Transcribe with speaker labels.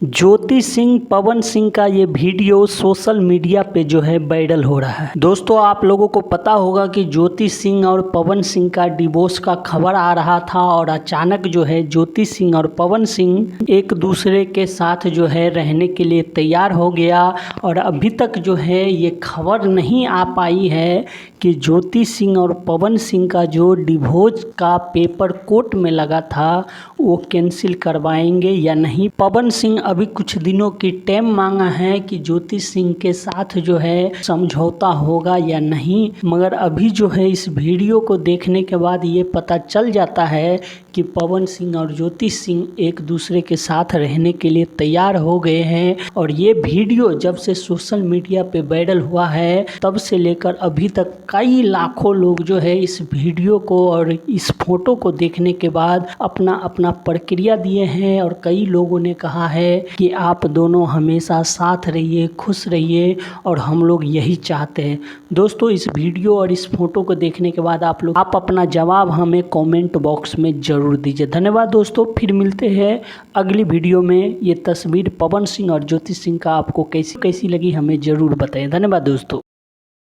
Speaker 1: ज्योति सिंह पवन सिंह का ये video social media पे जो है वायरल हो रहा है। दोस्तों आप लोगों को पता होगा कि ज्योति सिंह और पवन सिंह का डिवोर्स का खबर आ रहा था और अचानक जो है ज्योति सिंह और पवन सिंह एक दूसरे के साथ जो है रहने के लिए तैयार हो गया। और अभी तक जो है ये खबर नहीं आ पाई है कि ज्योति सिंह और पवन सिंह का जो डिवोर्स का पेपर कोर्ट में लगा था वो कैंसिल करवाएंगे या नहीं। पवन सिंह अभी कुछ दिनों की टाइम मांगा है कि ज्योति सिंह के साथ जो है समझौता होगा या नहीं, मगर अभी जो है इस वीडियो को देखने के बाद ये पता चल जाता है कि पवन सिंह और ज्योति सिंह एक दूसरे के साथ रहने के लिए तैयार हो गए हैं। और ये वीडियो जब से सोशल मीडिया पे वायरल हुआ है तब से लेकर अभी तक कई लाखों लोग जो है इस वीडियो को और इस फोटो को देखने के बाद अपना अपना प्रक्रिया दिए हैं। और कई लोगों ने कहा है कि आप दोनों हमेशा साथ रहिए, खुश रहिए, और हम लोग यही चाहते हैं। दोस्तों इस वीडियो और इस फोटो को देखने के बाद आप अपना जवाब हमें कमेंट बॉक्स में ज़रूर दीजिए। धन्यवाद दोस्तों, फिर मिलते हैं अगली वीडियो में। ये तस्वीर पवन सिंह और ज्योति सिंह का आपको कैसी लगी हमें ज़रूर बताएं। धन्यवाद दोस्तों।